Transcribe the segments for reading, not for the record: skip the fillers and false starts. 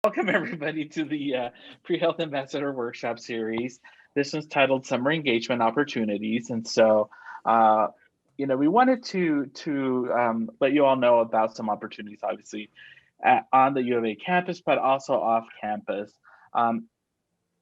welcome everybody to the Pre-Health Ambassador Workshop Series. This one's titled Summer Engagement Opportunities. And so, we wanted to let you all know about some opportunities, obviously, on the U of A campus, but also off campus.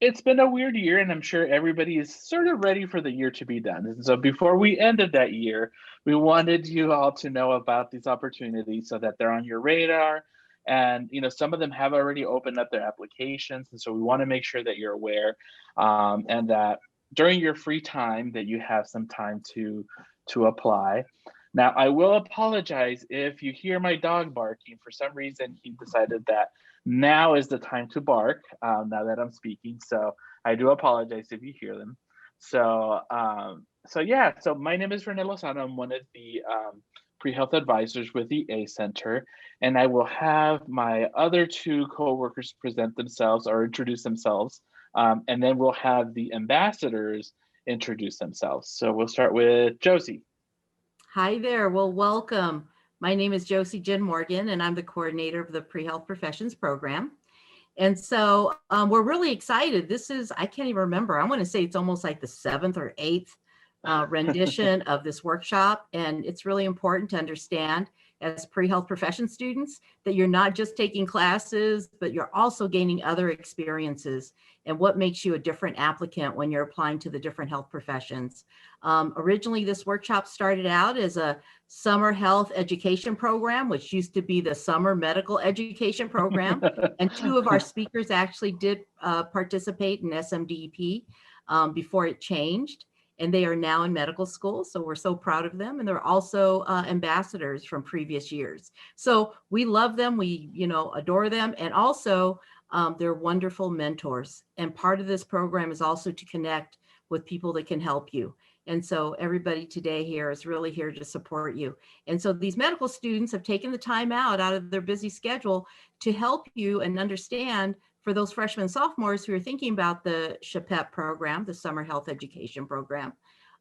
It's been a weird year, and I'm sure everybody is sort of ready for the year to be done. And so before we ended that year, we wanted you all to know about these opportunities so that they're on your radar. And some of them have already opened up their applications, and so we want to make sure that you're aware, and that during your free time that you have some time to apply. Now, I will apologize if you hear my dog barking. For some reason, he decided that now is the time to bark, now that I'm speaking. So I do apologize if you hear them. So my name is Rene Lozano. I'm one of the pre-health advisors with the A Center, and I will have my other two co-workers present themselves or introduce themselves, and then we'll have the ambassadors introduce themselves. So we'll start with Josie. Hi there. Well, welcome. My name is Josie Jen Morgan, and I'm the coordinator of the Pre-Health Professions Program. And so we're really excited. This is, I can't even remember. I want to say it's almost like the 7th or 8th rendition of this workshop. And it's really important to understand as pre-health profession students that you're not just taking classes, but you're also gaining other experiences and what makes you a different applicant when you're applying to the different health professions. Originally, this workshop started out as a summer health education program, which used to be the summer medical education program. And two of our speakers actually did participate in SMDEP before it changed. And they are now in medical school. So we're so proud of them. And they're also ambassadors from previous years. So we love them, we adore them. And also they're wonderful mentors. And part of this program is also to connect with people that can help you. And so everybody today here is really here to support you. And so these medical students have taken the time out of their busy schedule to help you and understand for those freshmen and sophomores who are thinking about the SHPEP program, the Summer Health Education Program,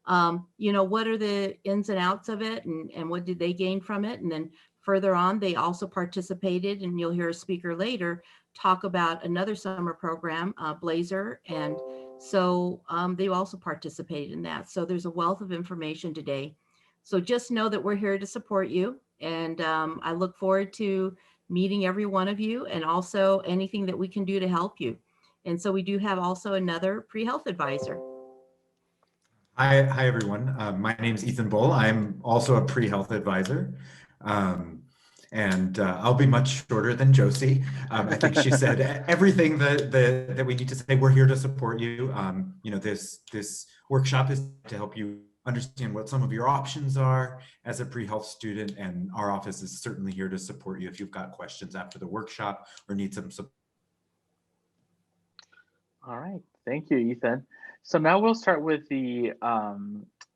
what are the ins and outs of it and what did they gain from it? And then further on, they also participated, and you'll hear a speaker later talk about another summer program, Blazer. And so they also participated in that. So there's a wealth of information today. So just know that we're here to support you. And I look forward to meeting every one of you and also anything that we can do to help you. And so we do have also another pre-health advisor. Hi everyone. My name is Ethan Bull. I'm also a pre-health advisor. And I'll be much shorter than Josie. I think she said everything that we need to say. We're here to support you. This workshop is to help you understand what some of your options are as a pre-health student, and our office is certainly here to support you if you've got questions after the workshop or need some support. All right, thank you, Ethan. So now we'll start with the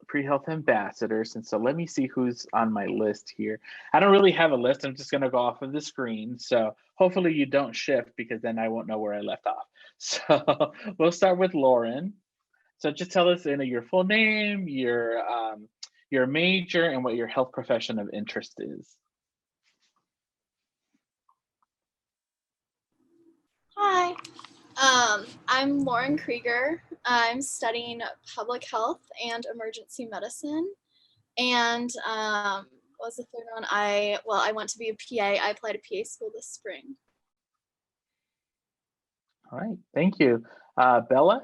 pre-health ambassadors. And so let me see who's on my list here. I don't really have a list. I'm just going to go off of the screen. So hopefully you don't shift, because then I won't know where I left off. So we'll start with Lauren. So just tell us your full name, your major, and what your health profession of interest is. Hi, I'm Lauren Krieger. I'm studying public health and emergency medicine. And what was the third one? I went to be a PA. I applied to PA school this spring. All right, thank you. Bella?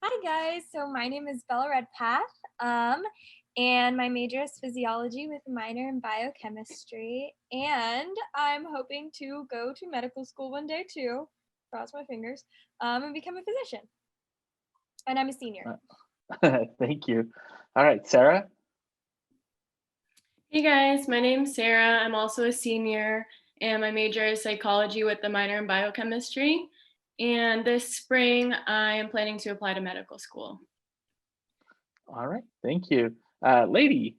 Hi guys, so my name is Bella Redpath, and my major is physiology with a minor in biochemistry, and I'm hoping to go to medical school one day too, cross my fingers, and become a physician. And I'm a senior. Thank you. All right, Sarah? Hey guys, my name's Sarah. I'm also a senior, and my major is psychology with a minor in biochemistry. And this spring, I am planning to apply to medical school. All right, thank you. Lady.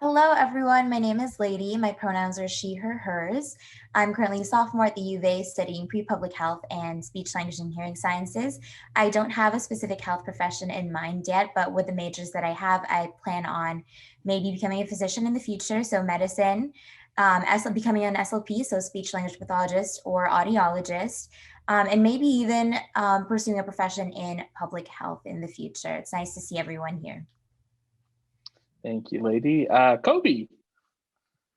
Hello, everyone. My name is Lady. My pronouns are she, her, hers. I'm currently a sophomore at the U of A studying pre-public health and speech, language, and hearing sciences. I don't have a specific health profession in mind yet, but with the majors that I have, I plan on maybe becoming a physician in the future, so medicine. as becoming an SLP, so speech language pathologist or audiologist, and maybe even pursuing a profession in public health in the future. It's nice to see everyone here. Thank you, lady. Kobe.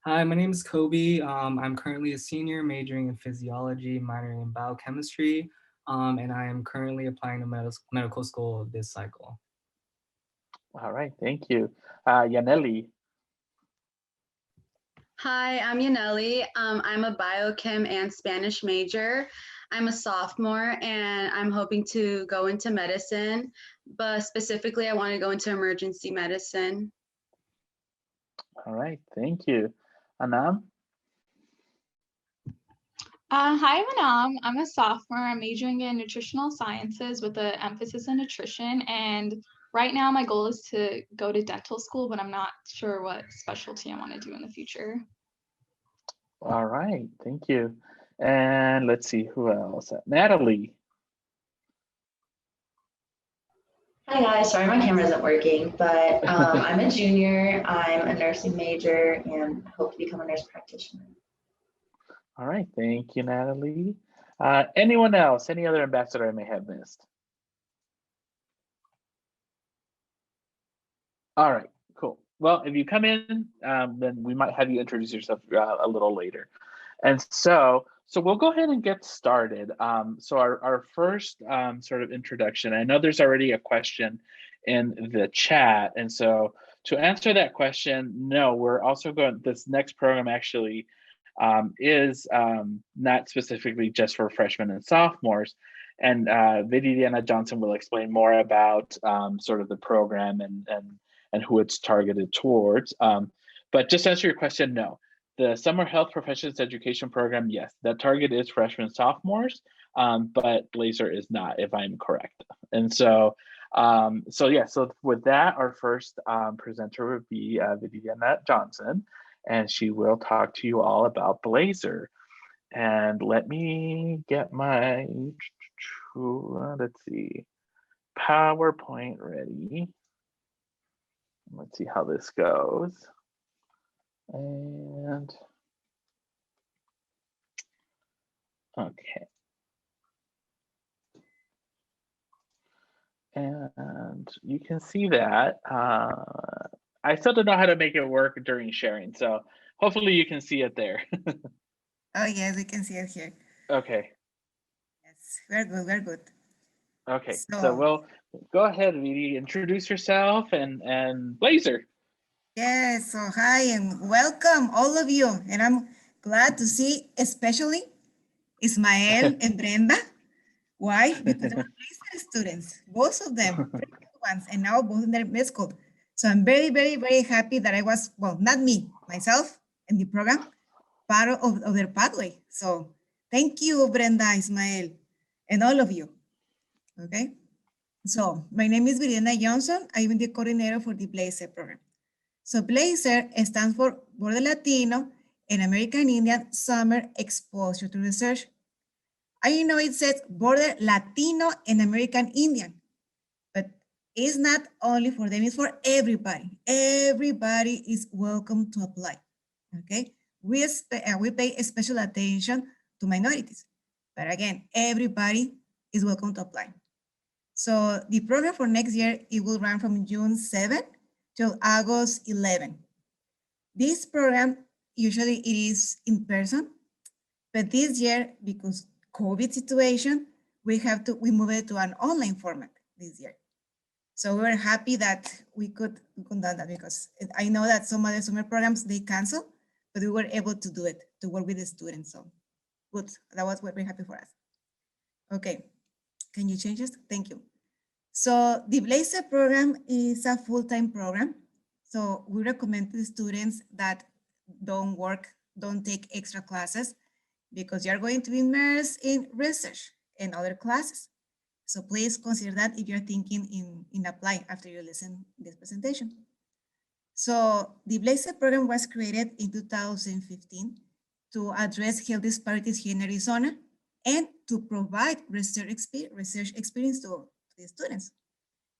Hi, my name is Kobe. I'm currently a senior majoring in physiology, minoring in biochemistry, and I am currently applying to medical school this cycle. All right, thank you. Yaneli. Hi, I'm Yaneli. I'm a biochem and Spanish major. I'm a sophomore and I'm hoping to go into medicine, but specifically I want to go into emergency medicine. All right, thank you. Anam. Hi, I'm Anam. I'm a sophomore. I'm majoring in nutritional sciences with an emphasis on nutrition. And right now my goal is to go to dental school, but I'm not sure what specialty I want to do in the future. All right, thank you. And let's see who else. Natalie. Hi guys, sorry my camera isn't working, but I'm a junior, I'm a nursing major and hope to become a nurse practitioner. All right, thank you, Natalie. Anyone else, any other ambassador I may have missed? All right, cool. Well, if you come in, then we might have you introduce yourself a little later. And so we'll go ahead and get started. So our first sort of introduction, I know there's already a question in the chat. And so to answer that question, no, we're also going, this next program actually is not specifically just for freshmen and sophomores. And Viridiana Johnson will explain more about sort of the program and who it's targeted towards. But just to answer your question, no. The Summer Health Professions Education Program, yes, that target is freshmen and sophomores, but Blazer is not, if I'm correct. And so with that, our first presenter would be Viridiana Johnson, and she will talk to you all about Blazer. And let me get my, let's see, PowerPoint ready. Let's see how this goes. And okay. And you can see that. I still don't know how to make it work during sharing, so hopefully you can see it there. Oh yes, we can see it here. Okay. Yes, we're good, we're good. Okay, so we'll go ahead, Vidi, introduce yourself and Blazer. Yes, so hi and welcome all of you. And I'm glad to see especially Ismael and Brenda. Why? Because they're Blazer students, both of them, very good ones, and now both in their med school. So I'm very, very, very happy that I was, well, not me, myself in the program, part of their pathway. So thank you, Brenda, Ismael, and all of you. Okay. So my name is Viridiana Johnson. I'm the coordinator for the Blazer program. So Blazer stands for Border Latino and American Indian Summer Exposure to Research. I know it says Border Latino and American Indian, but it's not only for them, it's for everybody. Everybody is welcome to apply, okay? We pay special attention to minorities, but again, everybody is welcome to apply. So the program for next year, it will run from June 7th till August 11. This program, usually it is in person, but this year, because COVID situation, we move it to an online format this year. So we're happy that we could conduct that because I know that some other summer programs, they cancel, but we were able to do it, to work with the students. So good, that was very happy for us. Okay, can you change this? Thank you. So the Blazer program is a full-time program. So we recommend to the students that don't take extra classes because you're going to be immersed in research and other classes. So please consider that if you're thinking in applying after you listen to this presentation. So the Blazer program was created in 2015 to address health disparities here in Arizona and to provide research experience to the students.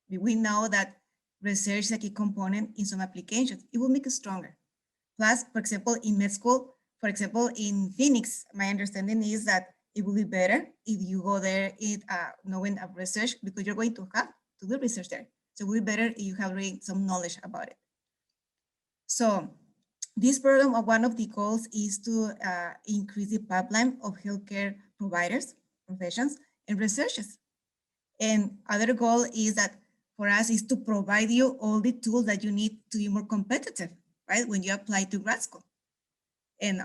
We know that research is a key component in some applications. It will make it stronger. Plus, for example, in med school, for example, in Phoenix, my understanding is that it will be better if you go there knowing of research, because you're going to have to do research there. So it will be better if you have already some knowledge about it. So this program, one of the goals is to increase the pipeline of healthcare providers, professions, and researchers. And other goal is that for us is to provide you all the tools that you need to be more competitive, right? When you apply to grad school, and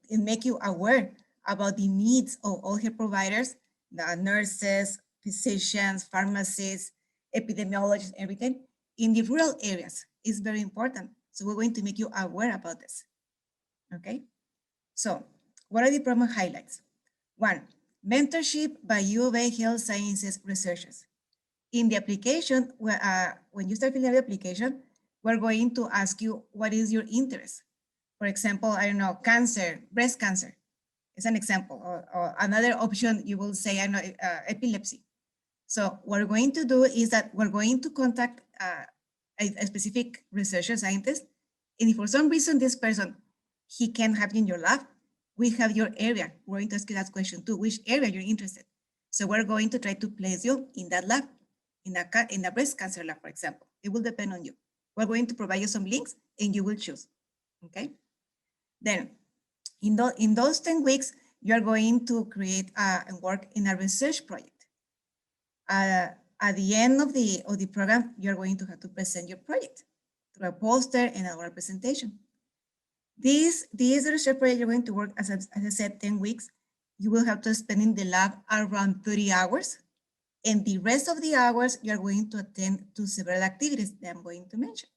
make you aware about the needs of all health providers, the nurses, physicians, pharmacists, epidemiologists, everything in the rural areas is very important. So we're going to make you aware about this. Okay. So what are the program highlights? One, mentorship by U of A Health Sciences researchers. In the application, when you start filling out the application, we're going to ask you, what is your interest? For example, I don't know, cancer, breast cancer is an example, or another option you will say, I know, epilepsy. So what we're going to do is that we're going to contact a specific researcher scientist, and if for some reason this person, he can have you in your lab, we have your area. We're going to ask you that question too, which area you're interested. So we're going to try to place you in that lab, in a breast cancer lab, for example. It will depend on you. We're going to provide you some links and you will choose, okay? Then in those 10 weeks, you're going to create and work in a research project. At the end of the program, you're going to have to present your project through a poster and a oral presentation. This research project, you're going to work, as I said, 10 weeks. You will have to spend in the lab around 30 hours. And the rest of the hours, you're going to attend to several activities that I'm going to mention.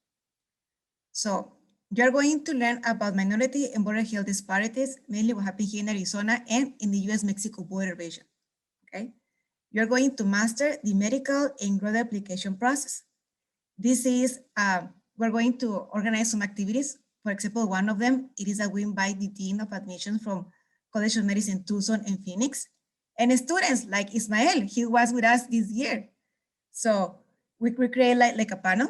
So you're going to learn about minority and border health disparities, mainly what happened here in Arizona and in the US-Mexico border region, okay? You're going to master the medical and growth application process. This is, we're going to organize some activities. For example, one of them, it is that we invite the Dean of Admissions from College of Medicine, Tucson and Phoenix, and students like Ismael, he was with us this year. So we create like a panel,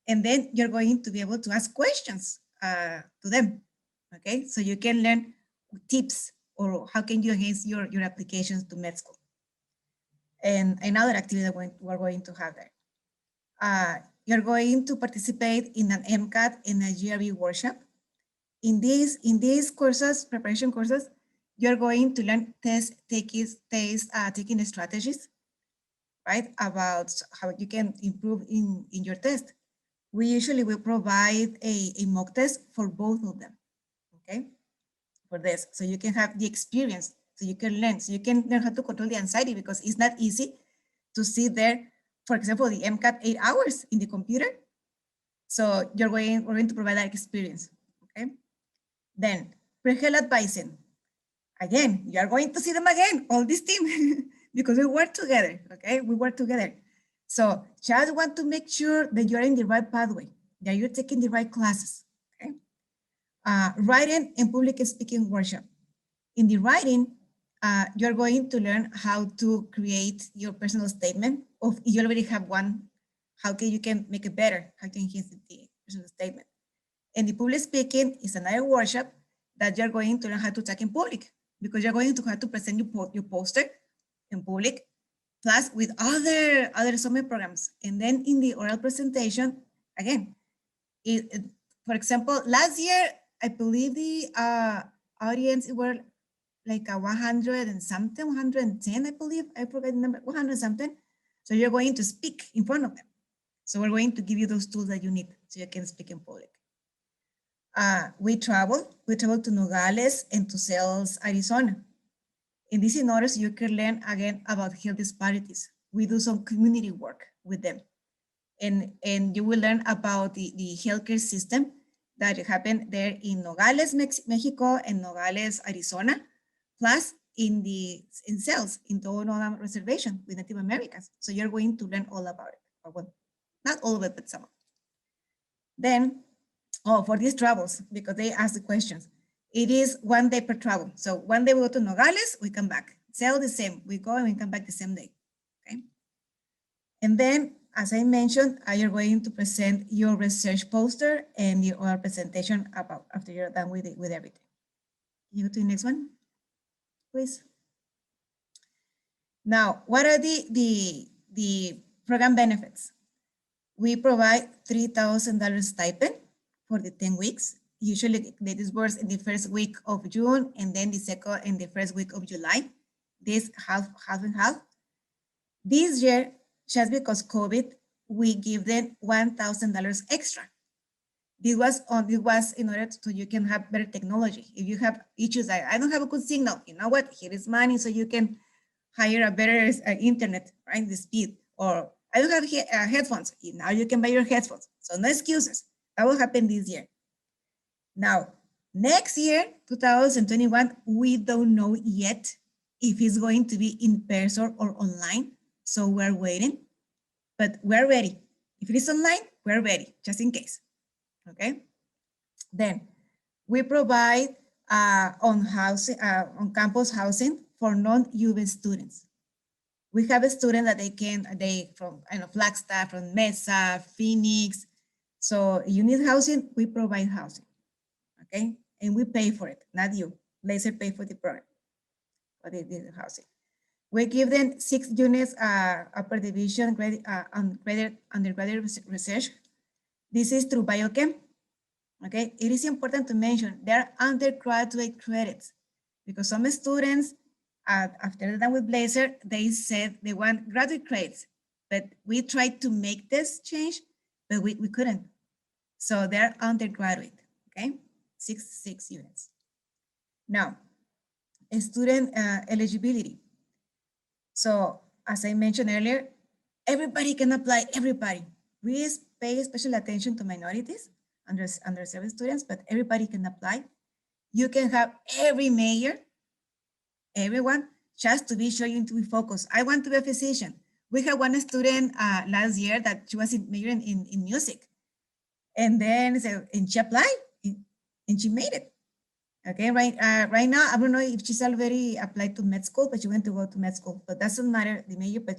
and then you're going to be able to ask questions to them, okay? So you can learn tips or how can you enhance your applications to med school. And another activity that we're going to have there. You're going to participate in an MCAT and a GRE workshop. In these courses, preparation courses, you're going to learn taking strategies, right? About how you can improve in your test. We usually will provide a mock test for both of them, okay? For this, so you can have the experience, so you can learn how to control the anxiety, because it's not easy to sit there, for example, the MCAT 8 hours in the computer. So we're going to provide that experience, okay? Then pre-health advising. Again, you are going to see them again, all this team, because we work together, okay? We work together. So just want to make sure that you're in the right pathway, that you're taking the right classes, okay? Writing and public speaking workshop. In the writing, you're going to learn how to create your personal statement. If you already have one, how can you make it better? How can you enhance the personal statement? And the public speaking is another workshop that you're going to learn how to talk in public, because you're going to have to present your poster in public, plus with other summer programs. And then in the oral presentation, again, for example, last year, I believe the audience were like a 100 and something, 110, I believe, I forgot the number, 100 something. So you're going to speak in front of them. So we're going to give you those tools that you need so you can speak in public. We travel to Nogales and to Sales, Arizona. In this in order so you can learn again about health disparities. We do some community work with them. And you will learn about the healthcare system that happened there in Nogales, Mexico, and Nogales, Arizona, plus in Sales, in Tohono Reservation with Native Americans. So you're going to learn all about it. Or well, not all of it, but some. Then, for these travels, because they ask the questions, it is 1 day per travel. So 1 day we go to Nogales, we come back. Sales the same, we go and we come back the same day, okay? And then as I mentioned, you're going to present your research poster and your presentation about after you're done with everything. You go to the next one, please. Now, what are the program benefits? We provide $3,000 stipend for the 10 weeks. Usually they disburse in the first week of June and then the second and the first week of July. This half and half. This year, just because COVID, we give them $1,000 extra. This was in order so you can have better technology. If you have issues like, I don't have a good signal, you know what? Here is money so you can hire a better internet, right? The speed. Or I don't have headphones. Now you can buy your headphones. So no excuses. That will happen this year. Now, next year, 2021, we don't know yet if it's going to be in person or online. So we're waiting, but we're ready. If it is online, we're ready, just in case. Okay. Then we provide on-campus housing for non-UV students. We have a student that they from Flagstaff, from Mesa, Phoenix. So you need housing, we provide housing. Okay, and we pay for it, not you. Blazer pay for the program, for the housing. We give them 6 units per division undergraduate research. This is through biochem. Okay, it is important to mention they're undergraduate credits because some students, after they're done with Blazer, they said they want graduate credits, but we tried to make this change, but we couldn't. So they're undergraduate, okay? 6 units. Now, student eligibility. So as I mentioned earlier, everybody can apply, everybody. We pay special attention to minorities, underserved students, but everybody can apply. You can have every major, everyone, just to be sure you need to be focused. I want to be a physician. We had one student last year that she was majoring in music. And then and she applied and she made it. Okay, right now, I don't know if she's already applied to med school, but she went to go to med school. But that doesn't matter, the major, but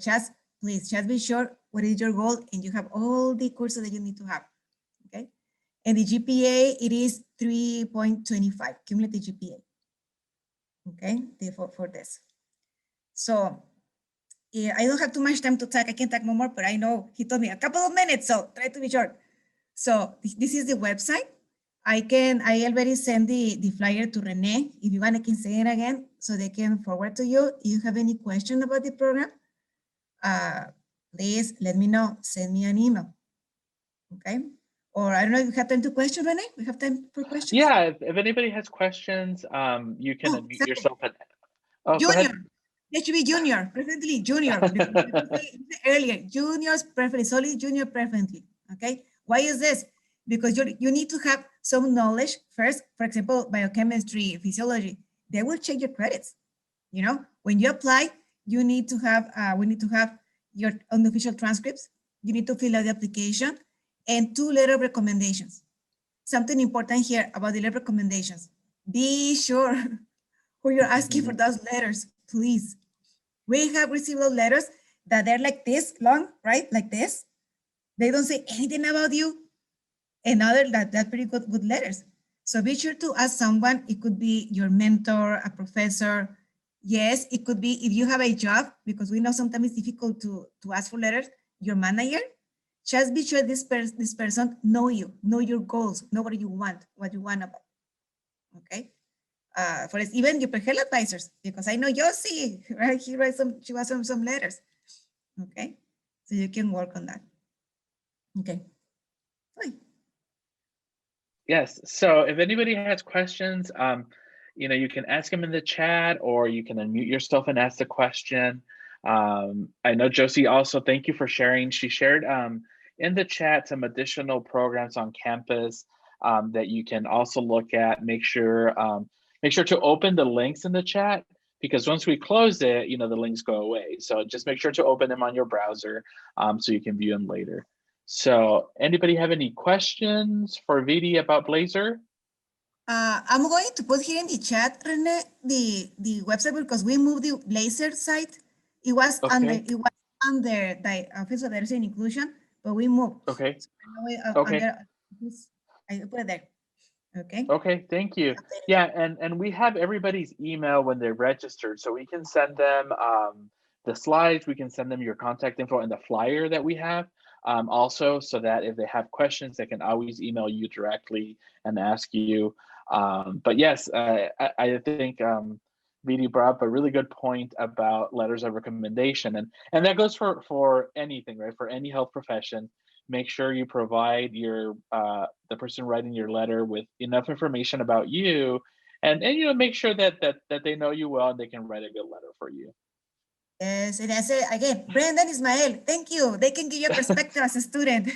please, just be sure what is your goal and you have all the courses that you need to have, okay? And the GPA, it is 3.25, cumulative GPA, okay, for this. So yeah, I don't have too much time to talk, I can't talk no more, but I know he told me a couple of minutes, so try to be short. So this is the website. I already sent the flyer to Renee. If you want, I can say it again so they can forward to you. If you have any question about the program, please let me know, send me an email, okay? Or I don't know if you have time to question, Renee? We have time for questions? Yeah, if anybody has questions, you can unmute yourself. Junior, it should be junior, preferably junior. Earlier, juniors preferably, solely junior preferably, okay? Why is this? Because you need to have some knowledge first, for example, biochemistry, physiology, they will check your credits. You know, when you apply, you need to have, we need to have your unofficial transcripts. You need to fill out the application and 2 letter recommendations. Something important here about the letter recommendations. Be sure who you're asking for those letters, please. We have received those letters that they're like this long, right? Like this. They don't say anything about you. And other that pretty good letters. So be sure to ask someone. It could be your mentor, a professor. Yes, it could be if you have a job, because we know sometimes it's difficult to ask for letters, your manager. Just be sure this person know you, know your goals, know what you want about, okay? For instance, even your personal advisors, because I know Yossi, right? She was some letters, okay? So you can work on that, okay? Fine. Yes, so if anybody has questions, you know, you can ask them in the chat or you can unmute yourself and ask the question. I know Josie also, thank you for sharing. She shared in the chat some additional programs on campus that you can also look at. Make sure to open the links in the chat, because once we close it, you know, the links go away. So just make sure to open them on your browser so you can view them later. So anybody have any questions for Vidi about Blazer? I'm going to put here in the chat, Rene, the website, because we moved the Blazer site. It was under the Office of Diversity and Inclusion, but we moved. Okay. So now we, Okay. under, I put it there. Okay. Okay, thank you. Yeah, and we have everybody's email when they're registered, so we can send them the slides, we can send them your contact info and the flyer that we have also, so that if they have questions, they can always email you directly and ask you. But yes, I think Vidi brought up a really good point about letters of recommendation, and that goes for anything, right? For any health profession. Make sure you provide your the person writing your letter with enough information about you, and you know, make sure that they know you well and they can write a good letter for you. Yes, and I say again, Brenda and Ismael, thank you. They can give you a perspective as a student.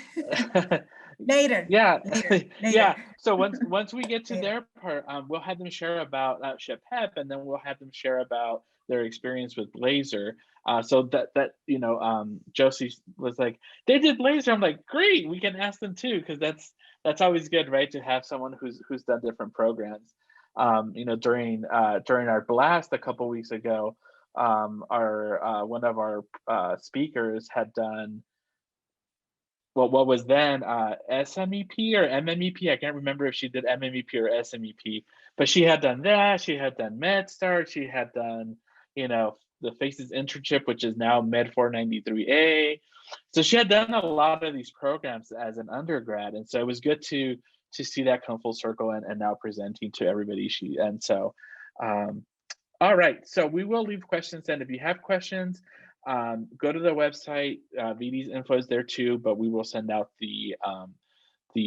Later. Yeah, later. yeah. So once we get to their part, we'll have them share about SHPEP, and then we'll have them share about their experience with Blazer. So that you know, Josie was like, they did Blazer. I'm like, great, we can ask them too, because that's always good, right? To have someone who's done different programs. You know, during our blast a couple weeks ago, our one of our speakers had done, well, what was then SMEP or MMEP. I can't remember if she did MMEP or SMEP, but she had done that. She had done MedStart. She had done, you know, the FACES internship, which is now Med 493A. So she had done a lot of these programs as an undergrad, and so it was good to see that come full circle and now presenting to everybody. All right, so we will leave questions, and if you have questions, go to the website. VD's info is there too, but we will send out the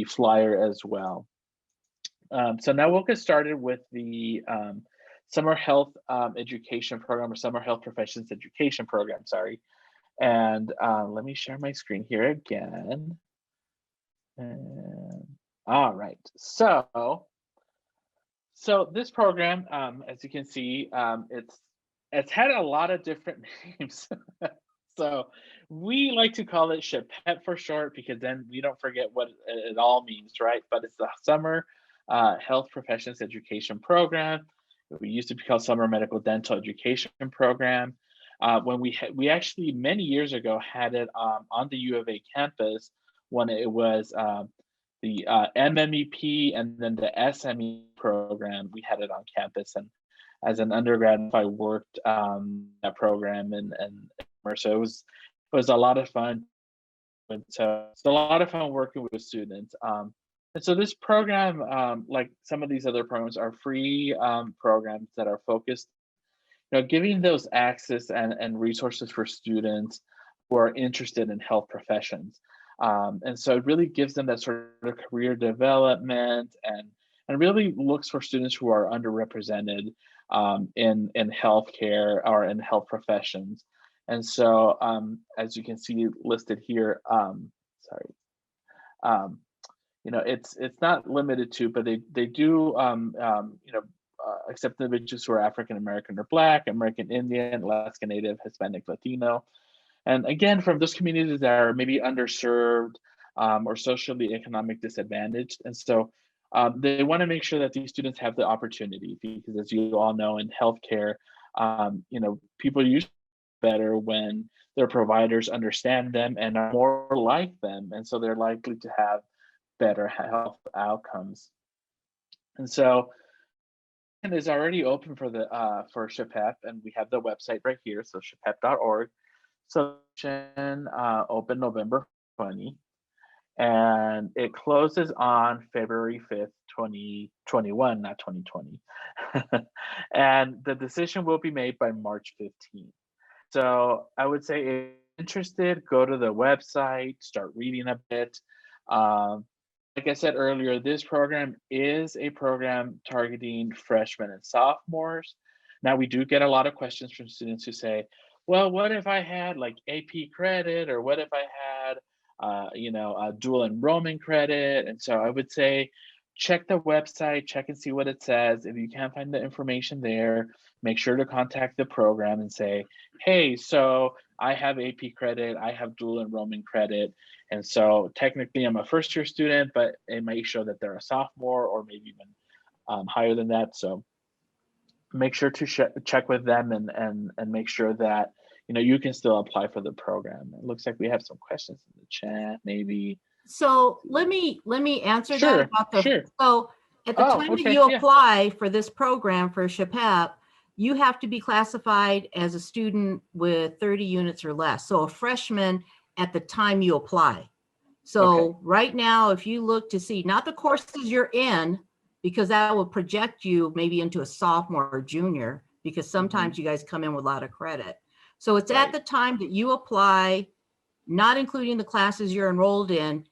flyer as well. So now we'll get started with the Summer Health Education Program, or Summer Health Professions Education Program, sorry. And let me share my screen here again. And, all right, so this program, as you can see, it's had a lot of different names. So we like to call it SHPEP for short, because then we don't forget what it all means, right? But it's the Summer Health Professions Education Program. We used to be called Summer Medical Dental Education Program. When we actually many years ago had it on the U of A campus, when it was the MMEP and then the SME program. We had it on campus, and as an undergrad, I worked that program, and so it was a lot of fun. And so it's a lot of fun working with students. And so this program, like some of these other programs, are free programs that are focused, you know, giving those access and resources for students who are interested in health professions. And so it really gives them that sort of career development, and really looks for students who are underrepresented in healthcare or in health professions. And so, as you can see listed here, you know, it's not limited to, but they do, you know, accept individuals who are African American or Black, American Indian, Alaska Native, Hispanic, Latino. And again, from those communities that are maybe underserved or socially economic disadvantaged. And so they want to make sure that these students have the opportunity, because as you all know, in healthcare, you know, people usually better when their providers understand them and are more like them. And so they're likely to have better health outcomes. And so it is already open for the for SHPEP, and we have the website right here, so shpep.org. So open November 20, and it closes on February 5th, 2021, not 2020. And the decision will be made by March 15th. So I would say, if you're interested, go to the website, start reading a bit. Like I said earlier, this program is a program targeting freshmen and sophomores. Now, we do get a lot of questions from students who say, well, what if I had like AP credit, or what if I had, you know, a dual enrollment credit? And so I would say, check the website, check and see what it says. If you can't find the information there, make sure to contact the program and say, hey, so I have AP credit, I have dual enrollment credit. And so technically I'm a first year student, but it might show that they're a sophomore, or maybe even higher than that. So make sure to check with them and make sure that, you can still apply for the program. It looks like we have some questions in the chat, maybe. So let me answer Sure, that about the, sure. so at the time that Okay, you yeah. apply for this program for SHPEP, you have to be classified as a student with 30 units or less. So a freshman at the time you apply. So right now, if you look to see, not the courses you're in, because that will project you maybe into a sophomore or junior, because sometimes you guys come in with a lot of credit. So it's at the time that you apply, not including the classes you're enrolled in,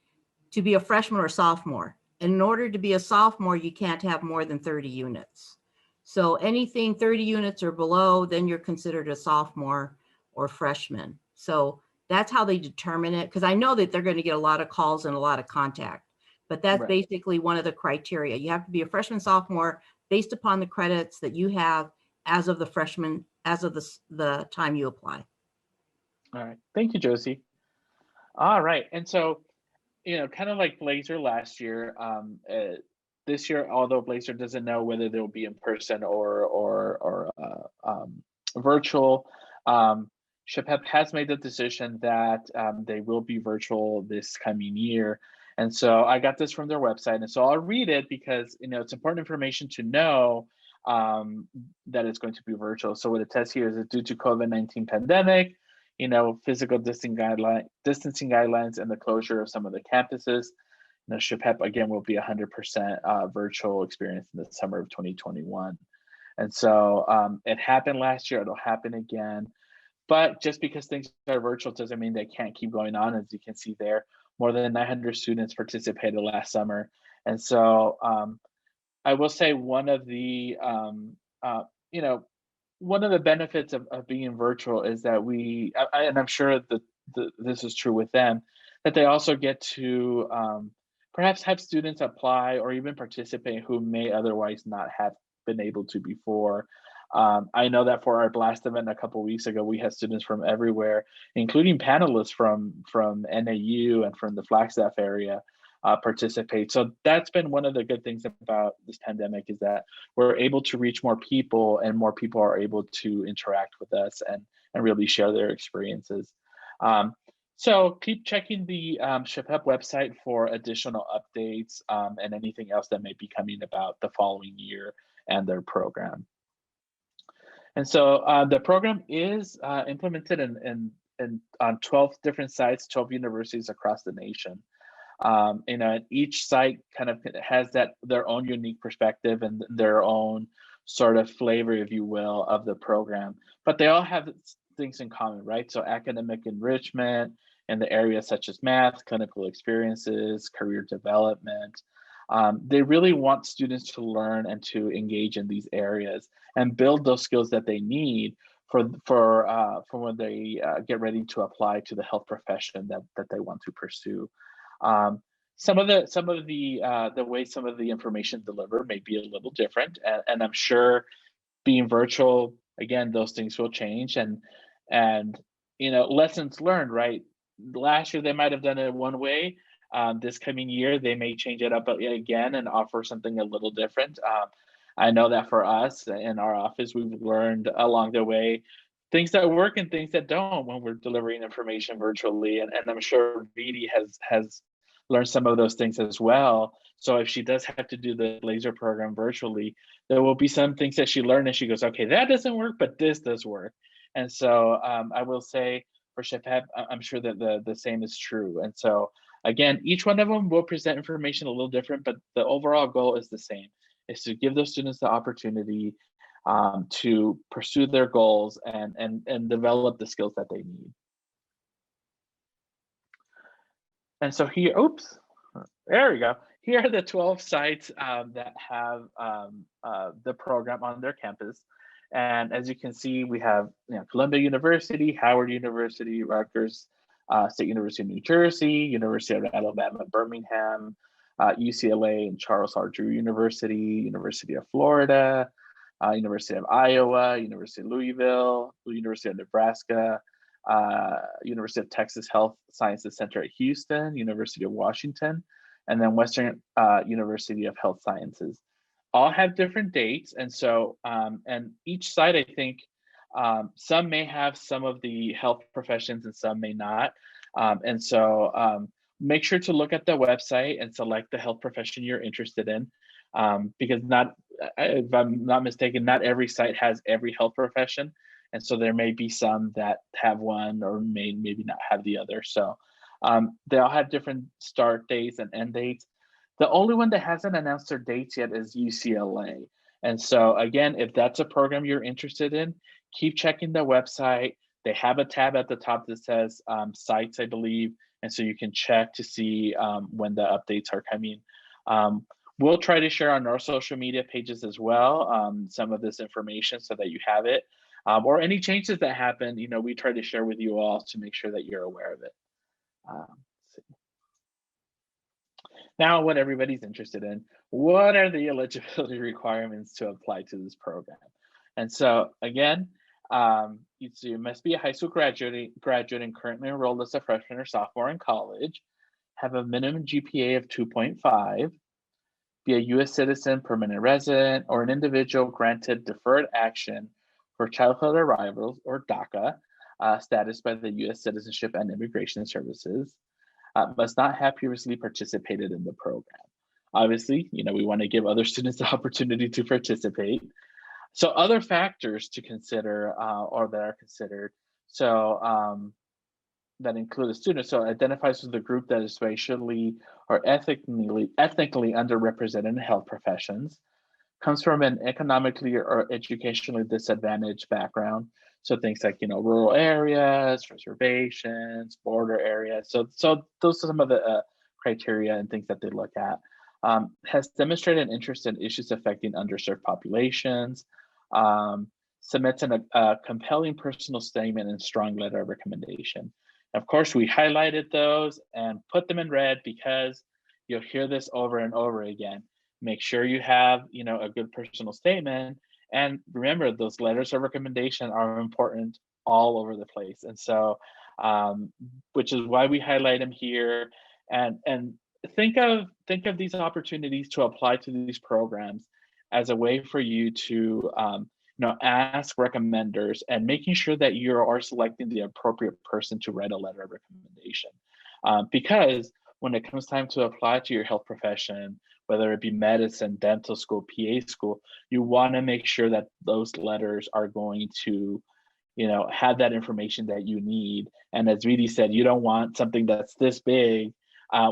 to be a freshman or sophomore. And in order to be a sophomore, you can't have more than 30 units. So anything 30 units or below, then you're considered a sophomore or freshman. So that's how they determine it, because I know that they're going to get a lot of calls and a lot of contact, but that's basically one of the criteria. You have to be a freshman, sophomore based upon the credits that you have as of the freshman, as of the time you apply. All right, thank you, Josie. All right, and so, kind of like Blazer last year, this year, although Blazer doesn't know whether they'll be in person or virtual, SHPEP has made the decision that they will be virtual this coming year. And so I got this from their website, and so I'll read it because it's important information to know that it's going to be virtual. So what it says here is that due to COVID-19 pandemic, physical distancing guidelines and the closure of some of the campuses, SHPEP again will be 100% virtual experience in the summer of 2021. And so it happened last year, it'll happen again. But just because things are virtual doesn't mean they can't keep going on. As you can see there, more than 900 students participated last summer. And so I will say one of the benefits of being virtual is that and I'm sure that this is true with them, that they also get to perhaps have students apply or even participate who may otherwise not have been able to before. I know that for our blast event a couple of weeks ago, we had students from everywhere, including panelists from NAU and from the Flagstaff area participate. So that's been one of the good things about this pandemic, is that we're able to reach more people, and more people are able to interact with us and really share their experiences. So keep checking the SHPEP website for additional updates and anything else that may be coming about the following year and their program. And so the program is implemented on 12 different sites, 12 universities across the nation. Each site kind of has their own unique perspective and their own sort of flavor, if you will, of the program. But they all have things in common, right? So academic enrichment in the areas such as math, clinical experiences, career development. They really want students to learn and to engage in these areas and build those skills that they need for when they get ready to apply to the health profession that they want to pursue. Some of the way some of the information delivered may be a little different, and I'm sure being virtual, again, those things will change, and lessons learned, right? Last year they might have done it one way. This coming year, they may change it up again and offer something a little different. I know that for us in our office, we've learned along the way things that work and things that don't when we're delivering information virtually. And I'm sure Vidi has learned some of those things as well. So if she does have to do the laser program virtually, there will be some things that she learned and she goes, okay, that doesn't work, but this does work. And so I will say for SHPEP, I'm sure that the same is true. And so again, each one of them will present information a little different, but the overall goal is the same, is to give those students the opportunity to pursue their goals and develop the skills that they need. And so here, oops, there we go. Here are the 12 sites that have the program on their campus. And as you can see, we have Columbia University, Howard University, Rutgers, State University of New Jersey, University of Alabama, Birmingham, UCLA and Charles R. Drew University, University of Florida, University of Iowa, University of Louisville, University of Nebraska, University of Texas Health Sciences Center at Houston, University of Washington, and then Western University of Health Sciences. All have different dates, and so and each site, I think, Some may have some of the health professions and some may not. And so make sure to look at the website and select the health profession you're interested in, because if I'm not mistaken, not every site has every health profession. And so there may be some that have one or maybe not have the other. So they all have different start dates and end dates. The only one that hasn't announced their dates yet is UCLA. And so again, if that's a program you're interested in, keep checking the website. They have a tab at the top that says sites, I believe. And so you can check to see when the updates are coming. We'll try to share on our social media pages as well some of this information so that you have it. Or any changes that happen, we try to share with you all to make sure that you're aware of it. Now, what everybody's interested in, what are the eligibility requirements to apply to this program? And so again, you must be a high school graduate and currently enrolled as a freshman or sophomore in college, have a minimum GPA of 2.5, be a U.S. citizen, permanent resident, or an individual granted deferred action for childhood arrivals, or DACA, status by the U.S. Citizenship and Immigration Services, must not have previously participated in the program. Obviously, we want to give other students the opportunity to participate. So other factors to consider or that are considered, so that include a student, so identifies with a group that is racially or ethnically underrepresented in health professions, comes from an economically or educationally disadvantaged background. So things like, rural areas, reservations, border areas. So those are some of the criteria and things that they look at. Has demonstrated an interest in issues affecting underserved populations, submits a compelling personal statement and strong letter of recommendation. Of course, we highlighted those and put them in red because you'll hear this over and over again. Make sure you have, a good personal statement. And remember, those letters of recommendation are important all over the place. And so, which is why we highlight them here. And think of these opportunities to apply to these programs as a way for you to ask recommenders and making sure that you are selecting the appropriate person to write a letter of recommendation. Because when it comes time to apply to your health profession, whether it be medicine, dental school, PA school, you want to make sure that those letters are going to, have that information that you need. And as Vidi said, you don't want something that's this big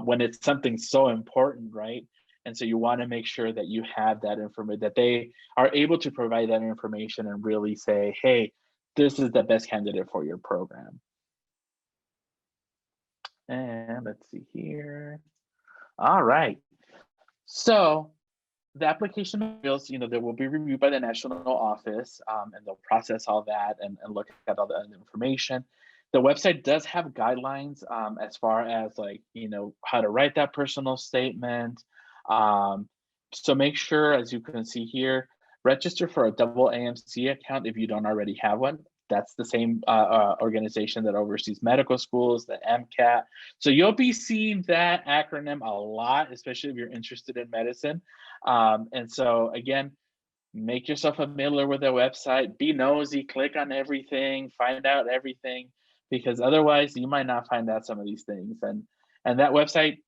when it's something so important, right? And so you want to make sure that you have that information, that they are able to provide that information and really say, hey, this is the best candidate for your program. And let's see here. All right. So the application materials, they will be reviewed by the national office and they'll process all that and look at all the information. The website does have guidelines as far as how to write that personal statement. So make sure, as you can see here, register for a double AMC account if you don't already have one. That's the same organization that oversees medical schools, the MCAT. So you'll be seeing that acronym a lot, especially if you're interested in medicine. And so again, make yourself familiar with the website, be nosy, click on everything, find out everything, because otherwise you might not find out some of these things. And that website,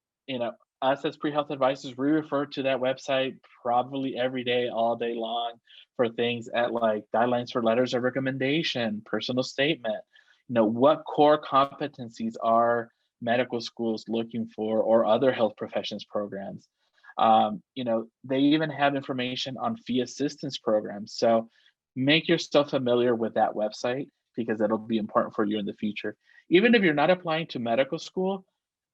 us as pre-health advisors, we refer to that website probably every day, all day long, for things at like guidelines for letters of recommendation, personal statement, what core competencies are medical schools looking for, or other health professions programs. They even have information on fee assistance programs. So make yourself familiar with that website because it'll be important for you in the future. Even if you're not applying to medical school,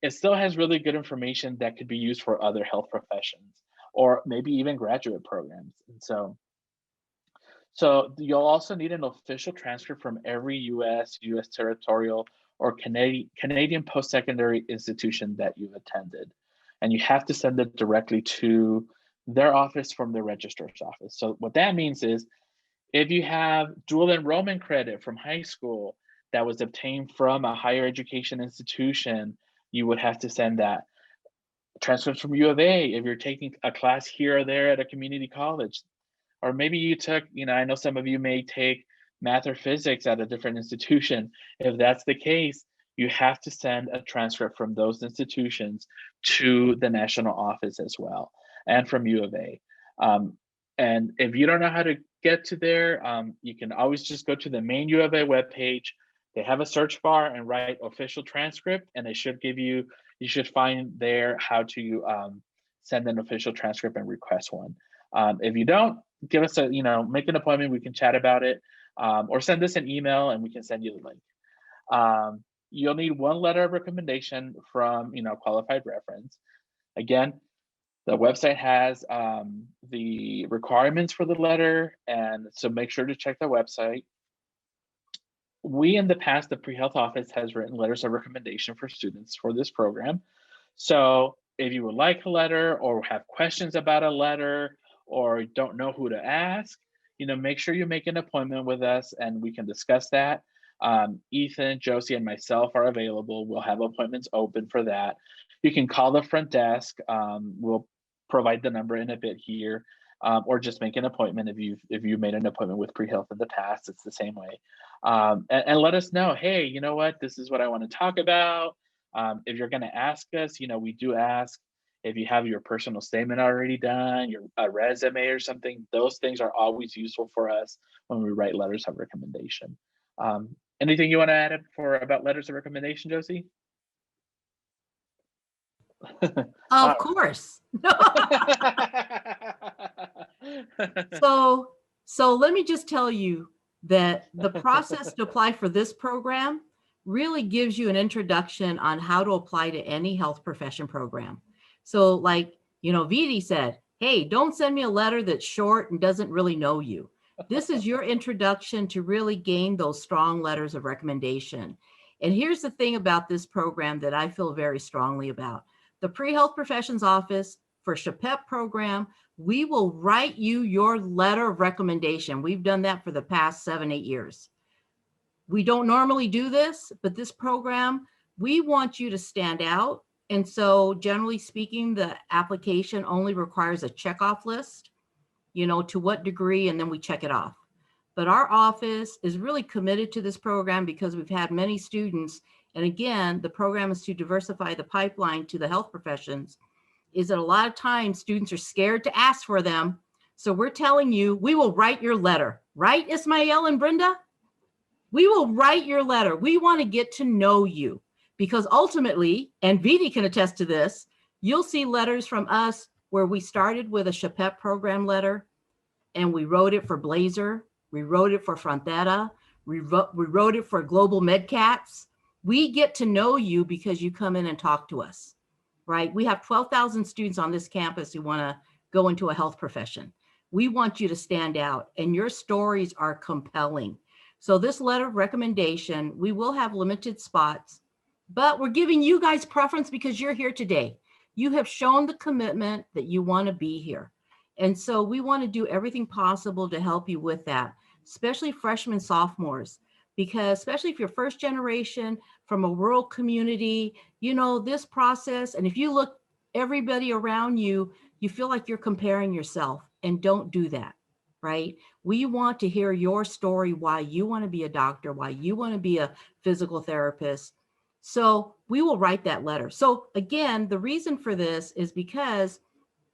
it still has really good information that could be used for other health professions or maybe even graduate programs. And so you'll also need an official transcript from every US territorial, or Canadian post-secondary institution that you've attended. And you have to send it directly to their office from the registrar's office. So what that means is if you have dual enrollment credit from high school that was obtained from a higher education institution, you would have to send that. Transcripts from U of A, if you're taking a class here or there at a community college, or maybe you took, I know some of you may take math or physics at a different institution. If that's the case, you have to send a transcript from those institutions to the national office as well, and from U of A. And if you don't know how to get to there, you can always just go to the main U of A webpage. They have a search bar and write official transcript, and it should give you, you should find there how to send an official transcript and request one. If you don't, give us a, make an appointment, we can chat about it, or send us an email and we can send you the link. You'll need one letter of recommendation from, qualified reference. Again, the website has the requirements for the letter, and so make sure to check the website. We, in the past, the pre-health office has written letters of recommendation for students for this program. So if you would like a letter or have questions about a letter or don't know who to ask, make sure you make an appointment with us and we can discuss that. Ethan, Josie, and myself are available. We'll have appointments open for that. You can call the front desk. We'll provide the number in a bit here, or just make an appointment if you made an appointment with pre-health in the past. It's the same way, and let us know. Hey, you know what? This is what I want to talk about. If you're going to ask us, we do ask if you have your personal statement already done, your resume or something. Those things are always useful for us when we write letters of recommendation. Anything you want to add about letters of recommendation, Josie? Of course. So let me just tell you that the process to apply for this program really gives you an introduction on how to apply to any health profession program. So like, Vidi said, hey, don't send me a letter that's short and doesn't really know you. This is your introduction to really gain those strong letters of recommendation. And here's the thing about this program that I feel very strongly about. The Pre-Health Professions Office for SHPEP program, we will write you your letter of recommendation. We've done that for the past 7-8 years. We don't normally do this, but this program, we want you to stand out. And so generally speaking, the application only requires a checkoff list, to what degree, and then we check it off. But our office is really committed to this program because we've had many students. And again, the program is to diversify the pipeline to the health professions, is that a lot of times students are scared to ask for them. So we're telling you, we will write your letter, right, Ismael and Brenda? We will write your letter. We want to get to know you because ultimately, and Vidi can attest to this, you'll see letters from us where we started with a SHPEP program letter and we wrote it for Blazer. We wrote it for Frontera. We wrote it for Global MedCats. We get to know you because you come in and talk to us, right? We have 12,000 students on this campus who want to go into a health profession. We want you to stand out and your stories are compelling. So this letter of recommendation, we will have limited spots, but we're giving you guys preference because you're here today. You have shown the commitment that you want to be here. And so we want to do everything possible to help you with that, especially freshmen, sophomores, because especially if you're first generation from a rural community, this process, and if you look everybody around you, you feel like you're comparing yourself, and don't do that, right? We want to hear your story, why you want to be a doctor, why you want to be a physical therapist. So we will write that letter. So again, the reason for this is because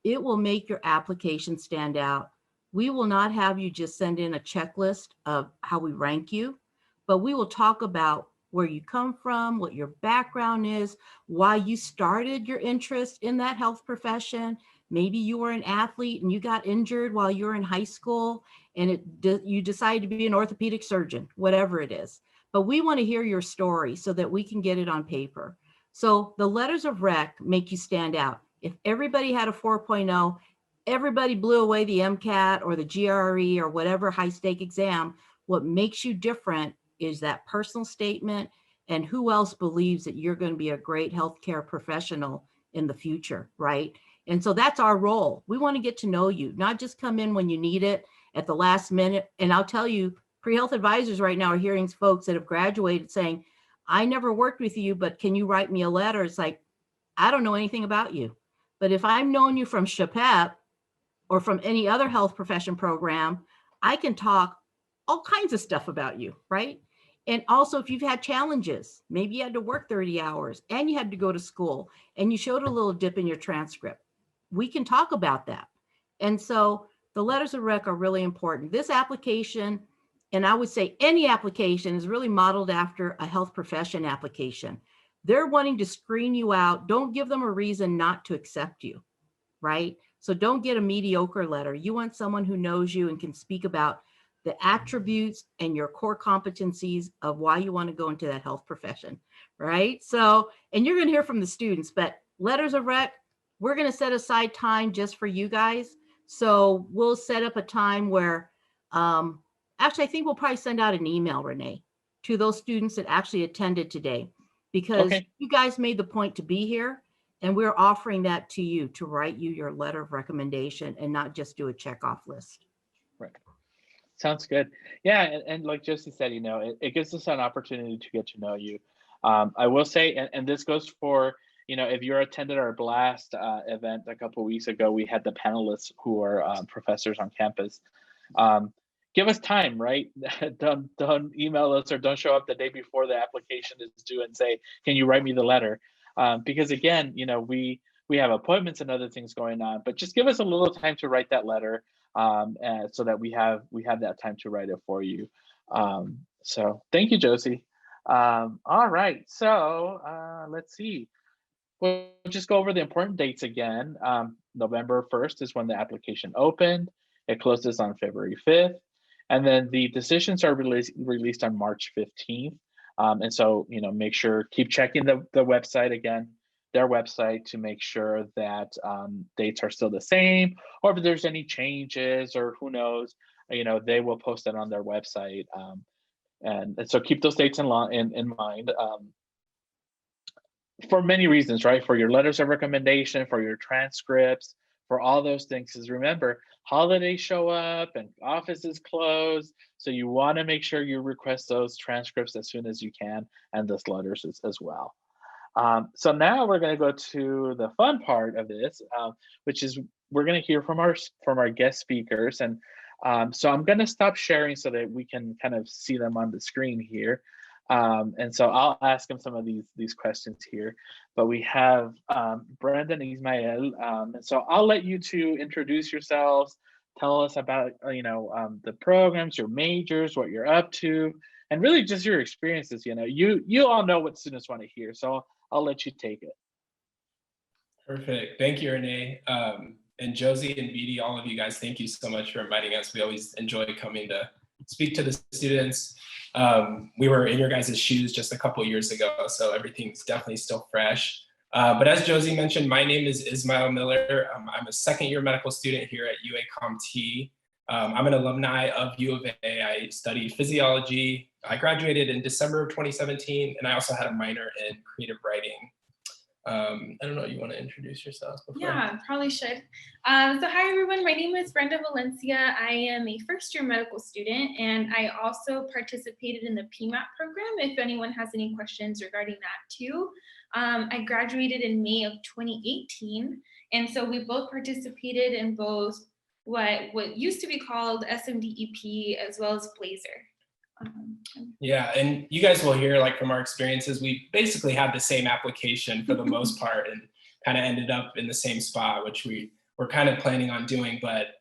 it will make your application stand out. We will not have you just send in a checklist of how we rank you, but we will talk about where you come from, what your background is, why you started your interest in that health profession. Maybe you were an athlete and you got injured while you were in high school and you decided to be an orthopedic surgeon, whatever it is. But we want to hear your story so that we can get it on paper. So the letters of rec make you stand out. If everybody had a 4.0, everybody blew away the MCAT or the GRE or whatever high stake exam, what makes you different is that personal statement and who else believes that you're going to be a great healthcare professional in the future, right? And so that's our role. We want to get to know you, not just come in when you need it at the last minute. And I'll tell you, pre-health advisors right now are hearing folks that have graduated saying, I never worked with you, but can you write me a letter? It's like, I don't know anything about you. But if I've known you from SHPEP or from any other health profession program, I can talk all kinds of stuff about you, right? And also if you've had challenges, maybe you had to work 30 hours and you had to go to school and you showed a little dip in your transcript, we can talk about that. And so the letters of rec are really important. This application, and I would say any application, is really modeled after a health profession application. They're wanting to screen you out. Don't give them a reason not to accept you, right? So don't get a mediocre letter. You want someone who knows you and can speak about the attributes and your core competencies of why you want to go into that health profession, right? So, and you're going to hear from the students, but letters of rec, we're going to set aside time just for you guys. So we'll set up a time where, actually, I think we'll probably send out an email, Renee, to those students that actually attended today, because you guys made the point to be here, and we're offering that to you to write you your letter of recommendation and not just do a checkoff list. Right. Sounds good. Yeah, and like Josie said, it gives us an opportunity to get to know you. I will say, and this goes for, if you're attended our blast event a couple of weeks ago, we had the panelists who are professors on campus. Give us time, right? don't email us or don't show up the day before the application is due and say, can you write me the letter? Because again, we have appointments and other things going on, but just give us a little time to write that letter, and so that we have that time to write it for you. So thank you, Josie. All right, so let's see. We'll just go over the important dates again. November 1st is when the application opened. It closes on February 5th. And then the decisions are released on March 15th. And so, make sure, keep checking the website again, their website, to make sure that dates are still the same, or if there's any changes, or who knows, they will post it on their website. And so keep those dates in mind. For many reasons, right? For your letters of recommendation, for your transcripts, for all those things. Because remember, holidays show up and offices close. So you want to make sure you request those transcripts as soon as you can, and those letters as well. So now we're going to go to the fun part of this, which is we're going to hear from our guest speakers. And so I'm going to stop sharing so that we can kind of see them on the screen here. And so I'll ask them some of these questions here, but we have Brenda and Ismael. And so I'll let you two introduce yourselves, tell us about, the programs, your majors, what you're up to, and really just your experiences. You all know what students want to hear, so I'll let you take it. Perfect. Thank you, Renee. And Josie and Beatty, all of you guys, thank you so much for inviting us. We always enjoy coming to speak to the students. We were in your guys' shoes just a couple years ago, so everything's definitely still fresh. But as Josie mentioned, my name is Ismael Miller. I'm a second-year medical student here at UA-CompT. I'm an alumni of U of A. I studied physiology. I graduated in December of 2017, and I also had a minor in creative writing. I don't know, you want to introduce yourselves before? Yeah, probably should. So hi everyone, my name is Brenda Valencia. I am a first-year medical student, and I also participated in the PMAP program, if anyone has any questions regarding that too. I graduated in May of 2018, and so we both participated in both what used to be called SMDEP as well as Blazer. Yeah, and you guys will hear, like, from our experiences, we basically had the same application for the most part, and kind of ended up in the same spot, which we were kind of planning on doing. But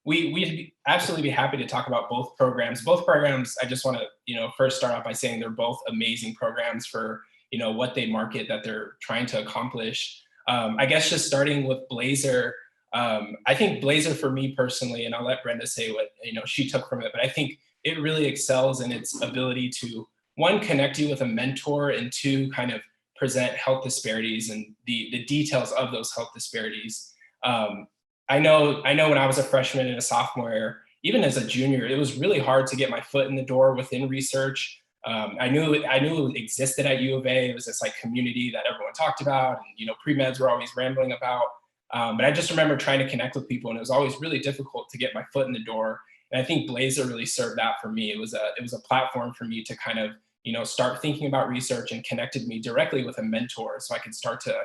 we'd absolutely be happy to talk about both programs. Both programs, I just want to, first start off by saying they're both amazing programs for, what they market that they're trying to accomplish. I guess just starting with Blazer, I think Blazer for me personally, and I'll let Brenda say what she took from it, but I think it really excels in its ability to, one, connect you with a mentor, and two, kind of present health disparities and the details of those health disparities. I know when I was a freshman and a sophomore, even as a junior, it was really hard to get my foot in the door within research. I knew it existed at U of A. It was this like community that everyone talked about, and pre-meds were always rambling about. But I just remember trying to connect with people, and it was always really difficult to get my foot in the door. And I think Blazer really served that for me. It was a platform for me to kind of, start thinking about research, and connected me directly with a mentor so I could start to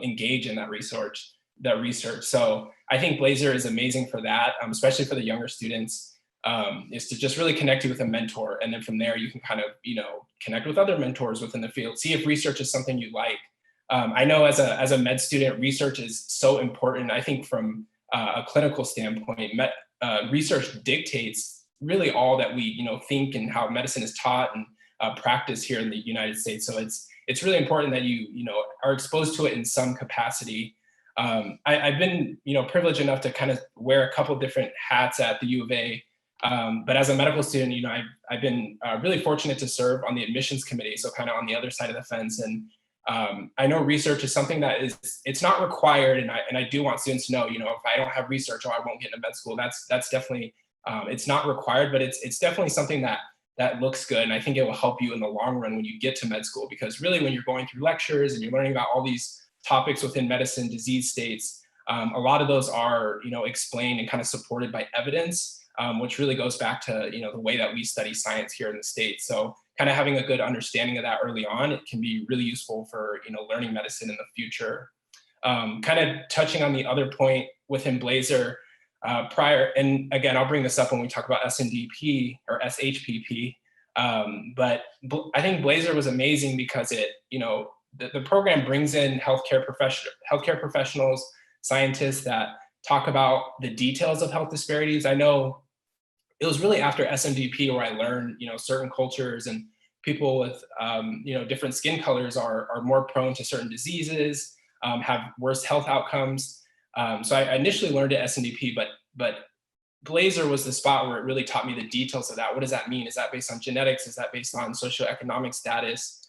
engage in that research. So I think Blazer is amazing for that, especially for the younger students. is to just really connect you with a mentor. And then from there, you can kind of, connect with other mentors within the field, see if research is something you like. I know as a med student, research is so important. I think from a clinical standpoint, research dictates really all that we, think and how medicine is taught and practiced here in the United States. So it's really important that you are exposed to it in some capacity. I've been, privileged enough to kind of wear a couple different hats at the U of A. But as a medical student, I've been really fortunate to serve on the admissions committee, so kind of on the other side of the fence. And I know research is something that it's not required, and I do want students to know, if I don't have research, I won't get into med school. That's definitely it's not required, but it's definitely something that looks good, and I think it will help you in the long run when you get to med school, because really when you're going through lectures and you're learning about all these topics within medicine, disease states, a lot of those are explained and kind of supported by evidence. Which really goes back to the way that we study science here in the States. So kind of having a good understanding of that early on, it can be really useful for learning medicine in the future. Kind of touching on the other point within Blazer prior, and again, I'll bring this up when we talk about SNDP or SHPP. But I think Blazer was amazing because it the program brings in healthcare professionals, scientists that talk about the details of health disparities. I know it was really after SNDP where I learned, certain cultures and people with, different skin colors are more prone to certain diseases, have worse health outcomes. So I initially learned at SNDP, but Blazer was the spot where it really taught me the details of that. What does that mean? Is that based on genetics? Is that based on socioeconomic status?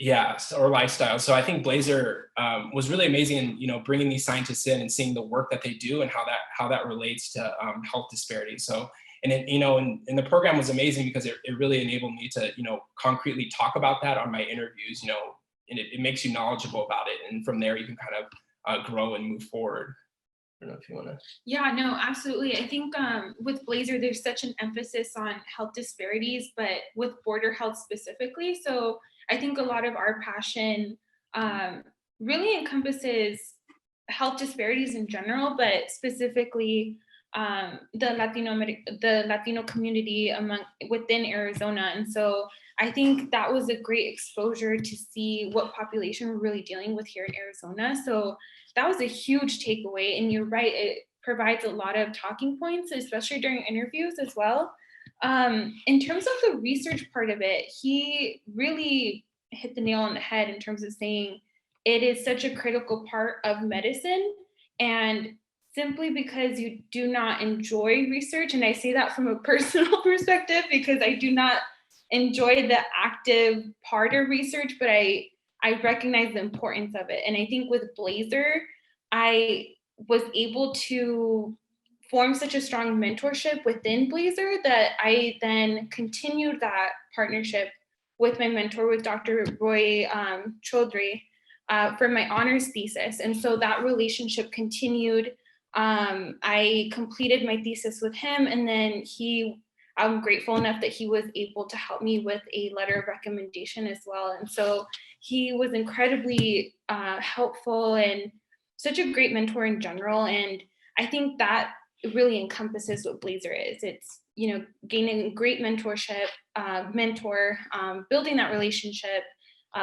Yeah, or lifestyle. So I think Blazer was really amazing in bringing these scientists in and seeing the work that they do and how that relates to health disparities. So and the program was amazing because it really enabled me to concretely talk about that on my interviews. And it makes you knowledgeable about it, and from there you can kind of grow and move forward. I don't know if you want to. Yeah, no, absolutely. I think with Blazer, there's such an emphasis on health disparities, but with border health specifically. So I think a lot of our passion really encompasses health disparities in general, but specifically the Latino community within Arizona. And so I think that was a great exposure to see what population we're really dealing with here in Arizona. So that was a huge takeaway. And you're right, it provides a lot of talking points, especially during interviews as well. In terms of the research part of it, he really hit the nail on the head in terms of saying it is such a critical part of medicine. And simply because you do not enjoy research, and I say that from a personal perspective because I do not enjoy the active part of research, but I recognize the importance of it. And I think with Blazer, I was able to form such a strong mentorship within Blazer that I then continued that partnership with my mentor, with Dr. Roy Chaudhry, for my honors thesis. And so that relationship continued. I completed my thesis with him, and then I'm grateful enough that he was able to help me with a letter of recommendation as well. And so he was incredibly helpful and such a great mentor in general. And I think that really encompasses what Blazer is. It's, gaining great mentorship, building that relationship,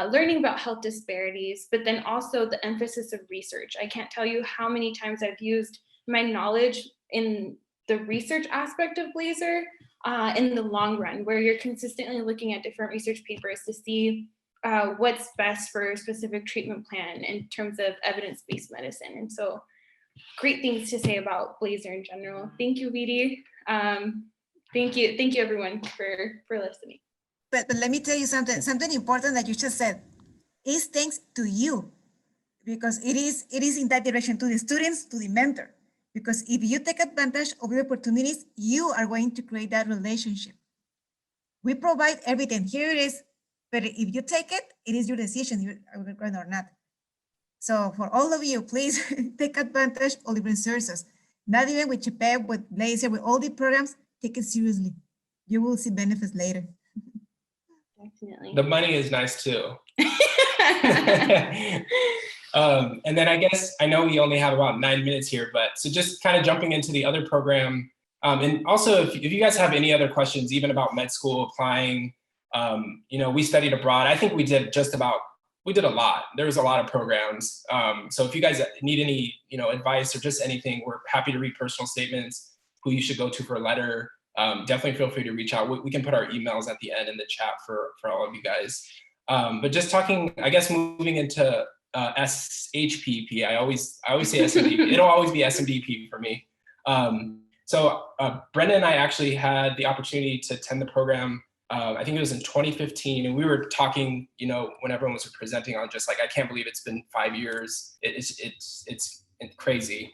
learning about health disparities, but then also the emphasis of research. I can't tell you how many times I've used my knowledge in the research aspect of Blazer in the long run, where you're consistently looking at different research papers to see what's best for a specific treatment plan in terms of evidence-based medicine. And so great things to say about Blazer in general. Thank you, Vidi. Thank you everyone for listening. But let me tell you something important that you just said. It's thanks to you, because it is in that direction, to the students, to the mentor. Because if you take advantage of the opportunities, you are going to create that relationship. We provide everything. Here it is. But if you take it, it is your decision, you are going or not. So for all of you, please take advantage of the resources. Not even with SHPEP, with Blazer, with all the programs, take it seriously. You will see benefits later. Definitely. The money is nice too. And then I guess, I know we only have about 9 minutes here, but so just kind of jumping into the other program And also, if you guys have any other questions, even about med school applying, we studied abroad. I think we did a lot. There was a lot of programs. So if you guys need any, advice or just anything, we're happy to read personal statements, who you should go to for a letter. Definitely feel free to reach out. We can put our emails at the end in the chat for all of you guys. But just talking, I guess, moving into SHPEP. I always say SMDP. It'll always be SMDP for me. So Brenda and I actually had the opportunity to attend the program. I think it was in 2015, and we were talking, when everyone was presenting on just like, I can't believe it's been 5 years. It's crazy.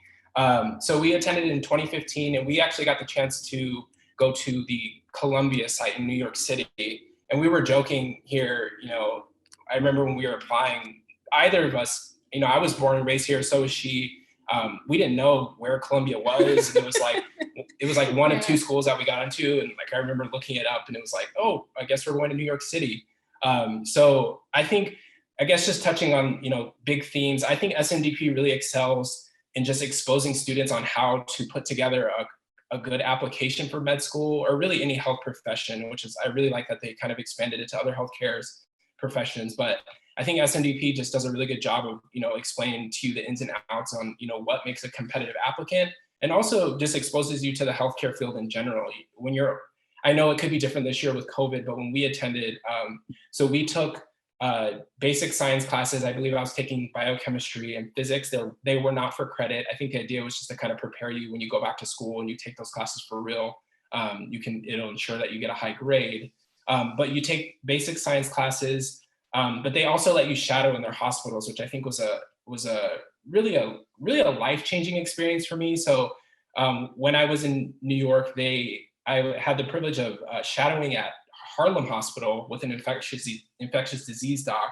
So we attended in 2015, and we actually got the chance to go to the Columbia site in New York City. And we were joking here, I remember when we were applying, either of us, I was born and raised here, so was she. We didn't know where Columbia was. It was like one of two schools that we got into. And like, I remember looking it up and it was like, oh, I guess we're going to New York City. So I guess just touching on, big themes, I think SMDP really excels in just exposing students on how to put together a good application for med school, or really any health profession, which is, I really like that they kind of expanded it to other healthcare professions. But I think SMDP just does a really good job of, explaining to you the ins and outs on, what makes a competitive applicant, and also just exposes you to the healthcare field in general. I know it could be different this year with COVID, but when we attended, so we took basic science classes. I believe I was taking biochemistry and physics. They were not for credit. I think the idea was just to kind of prepare you when you go back to school and you take those classes for real. It'll ensure that you get a high grade. But you take basic science classes, but they also let you shadow in their hospitals, which I think was a really a life-changing experience for me. So when I was in New York, I had the privilege of shadowing at Harlem Hospital with an infectious disease doc.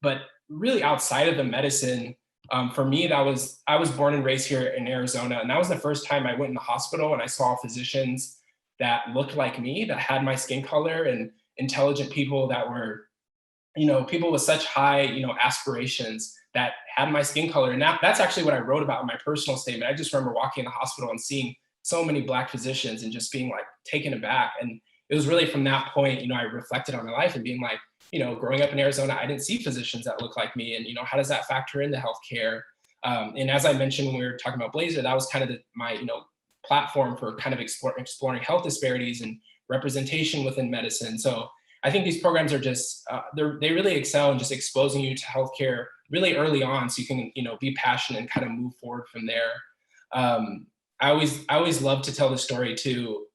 But really outside of the medicine, for me, I was born and raised here in Arizona, and that was the first time I went in the hospital and I saw physicians that looked like me, that had my skin color, and intelligent people that were, people with such high, aspirations that had my skin color. And that's actually what I wrote about in my personal statement. I just remember walking in the hospital and seeing so many Black physicians and just being like taken aback. And it was really from that point, I reflected on my life and being like, growing up in Arizona, I didn't see physicians that look like me. And, how does that factor into healthcare? And as I mentioned, when we were talking about Blazer, that was kind of my, platform for kind of exploring health disparities and representation within medicine. So I think these programs are just, they really excel in just exposing you to healthcare really early on, so you can, be passionate and kind of move forward from there. I always love to tell the story too.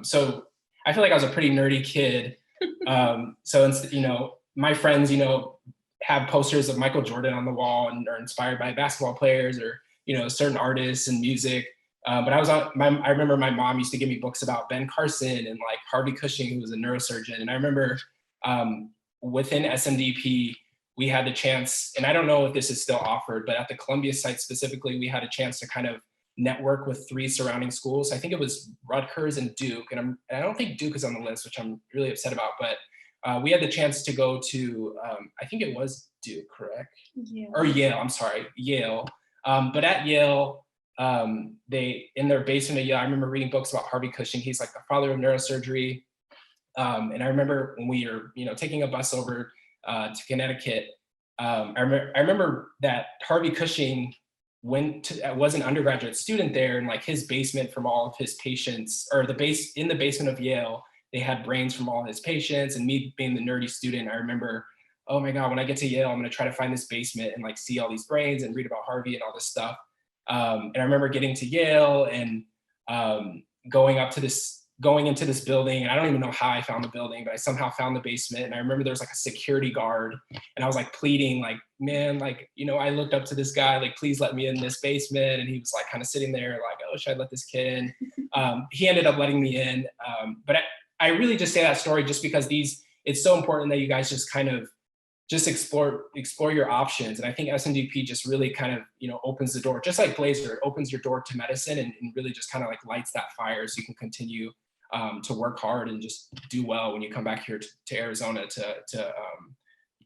So I feel like I was a pretty nerdy kid. So, my friends, have posters of Michael Jordan on the wall and are inspired by basketball players or, certain artists and music. But I remember my mom used to give me books about Ben Carson and like Harvey Cushing, who was a neurosurgeon. And I remember within SMDP, we had the chance, and I don't know if this is still offered, but at the Columbia site specifically, we had a chance to kind of network with 3 surrounding schools. I think it was Rutgers and Duke, and I don't think Duke is on the list, which I'm really upset about, but we had the chance to go to, I think it was Duke, correct? Yeah. Or Yale, I'm sorry, Yale. But at Yale, they, in their basement of Yale, I remember reading books about Harvey Cushing. He's like the father of neurosurgery. And I remember when we were, taking a bus over to Connecticut, I remember that Harvey Cushing was an undergraduate student there, and like his basement from all of his patients, or in the basement of Yale, they had brains from all his patients. And me being the nerdy student, I remember, oh my God, when I get to Yale, I'm gonna try to find this basement and like see all these brains and read about Harvey and all this stuff. And I remember getting to Yale and going into this building, and I don't even know how I found the building, but I somehow found the basement. And I remember there was like a security guard, and I was like pleading, like, man, like, I looked up to this guy, like, please let me in this basement. And he was like kind of sitting there like, oh, should I let this kid in? He ended up letting me in. But I really just say that story just because it's so important that you guys just kind of just explore your options. And I think SNDP just really kind of, opens the door, just like Blazer, it opens your door to medicine and really just kind of like lights that fire so you can continue to work hard and just do well when you come back here to Arizona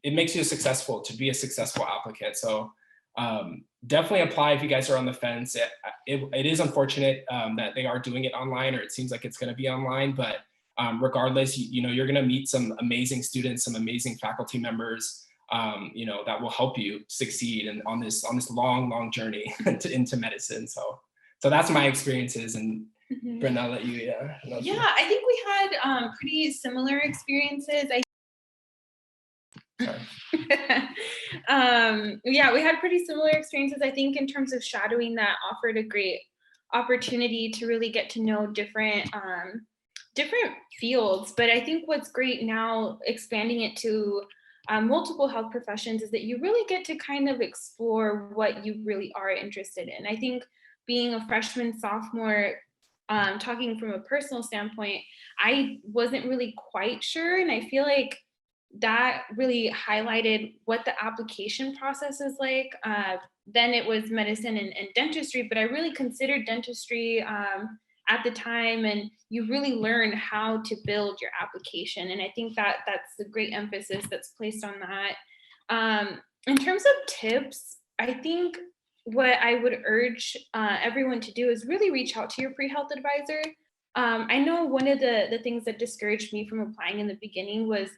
it makes you to be a successful applicant. So definitely apply if you guys are on the fence. It is unfortunate that they are doing it online, or it seems like it's going to be online, but regardless, you know, you're going to meet some amazing students, some amazing faculty members, you know, that will help you succeed and on this long journey into medicine. So that's my experiences. And Brenda, I'll let you. Yeah, I think we had pretty similar experiences. Yeah, we had pretty similar experiences. I think in terms of shadowing, that offered a great opportunity to really get to know different fields. But I think what's great now, expanding it to multiple health professions, is that you really get to kind of explore what you really are interested in. I think being a freshman, sophomore, talking from a personal standpoint, I wasn't really quite sure, and I feel like that really highlighted what the application process is like. Then it was medicine and dentistry, but I really considered dentistry at the time, and you really learn how to build your application. And I think that that's a great emphasis that's placed on that. In terms of tips, I think what I would urge everyone to do is really reach out to your pre-health advisor. I know one of the things that discouraged me from applying in the beginning was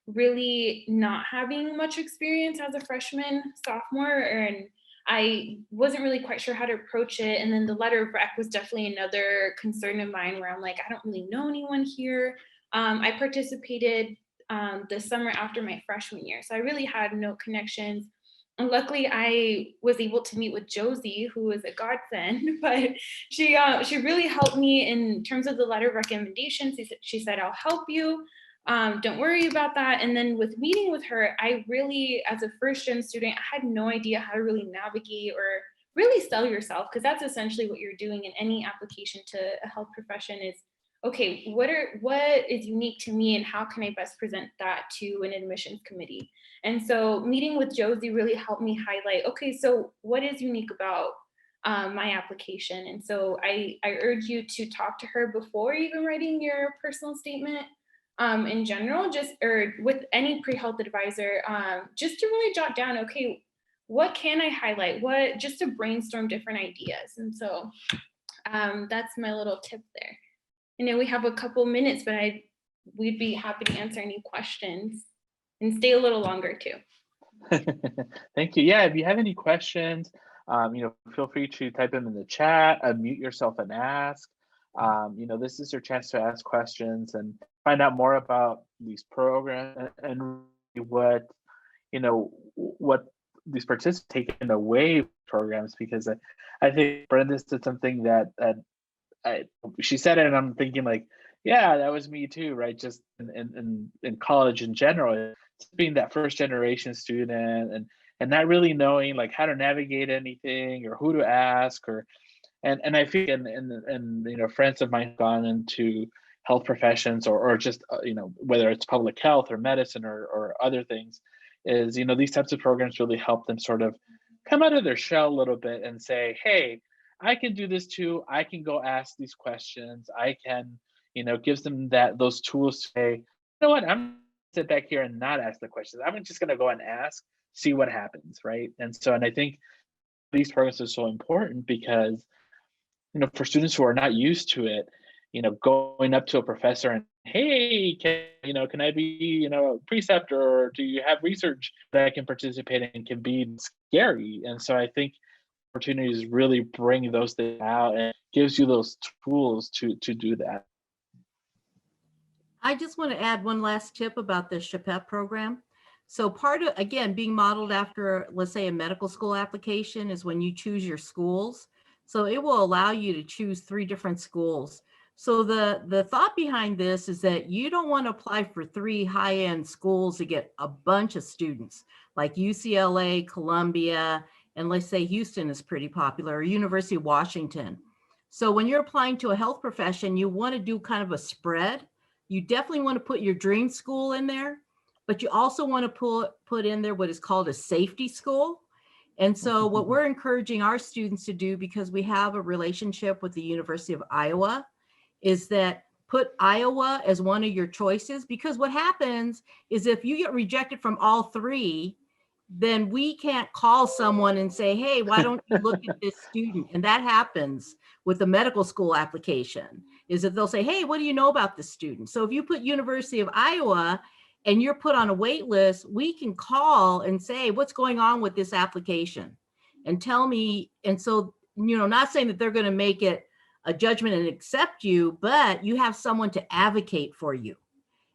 really not having much experience as a freshman, sophomore, and I wasn't really quite sure how to approach it. And then the letter of rec was definitely another concern of mine, where I'm like, I don't really know anyone here. I participated the summer after my freshman year, so I really had no connections. And luckily, I was able to meet with Josie, who was a godsend, but she really helped me in terms of the letter of recommendations. She said, I'll help you. Don't worry about that. And then with meeting with her, I really, as a first-gen student, I had no idea how to really navigate or really sell yourself, because that's essentially what you're doing in any application to a health profession is, okay, what is unique to me and how can I best present that to an admissions committee? And so meeting with Josie really helped me highlight, okay, so what is unique about my application? And so I urge you to talk to her before even writing your personal statement. In general, or with any pre-health advisor, just to really jot down, okay, what can I highlight? Just to brainstorm different ideas. And so that's my little tip there. I know we have a couple minutes, but we'd be happy to answer any questions and stay a little longer too. Thank you. Yeah, if you have any questions, you know, feel free to type them in the chat, unmute yourself and ask. You know, this is your chance to ask questions and find out more about these programs and what, you know, what these participants taken away programs, because I think Brenda said something that she said it and I'm thinking like, yeah, that was me too, right? Just in college in general, being that first generation student and not really knowing like how to navigate anything or who to ask and I feel and you know, friends of mine have gone into health professions or just you know, whether it's public health or medicine or other things, is, you know, these types of programs really help them sort of come out of their shell a little bit and say, hey, I can do this too. I can go ask these questions. I can, you know, gives them those tools to say, you know what, I'm gonna sit back here and not ask the questions. I'm just gonna go and ask, see what happens, right? And I think these programs are so important because, you know, for students who are not used to it, you know, going up to a professor and, hey, can I be, you know, a preceptor, or do you have research that I can participate in, can be scary. And so I think opportunities really bring those things out and gives you those tools to do that. I just want to add one last tip about the SHPEP program. So part of, again, being modeled after, let's say, a medical school application is when you choose your schools. So it will allow you to choose 3 different schools. So the thought behind this is that you don't want to apply for 3 high-end schools to get a bunch of students like UCLA, Columbia, and let's say Houston is pretty popular, or University of Washington. So when you're applying to a health profession, you want to do kind of a spread. You definitely want to put your dream school in there, but you also want to put in there what is called a safety school. And so what we're encouraging our students to do, because we have a relationship with the University of Iowa, is that put Iowa as one of your choices, because what happens is if you get rejected from all 3, then we can't call someone and say, hey, why don't you look at this student? And that happens with the medical school application, is that they'll say, hey, what do you know about this student? So if you put University of Iowa and you're put on a wait list, we can call and say, what's going on with this application? And tell me, and so, not saying that they're going to make it a judgment and accept you, but you have someone to advocate for you.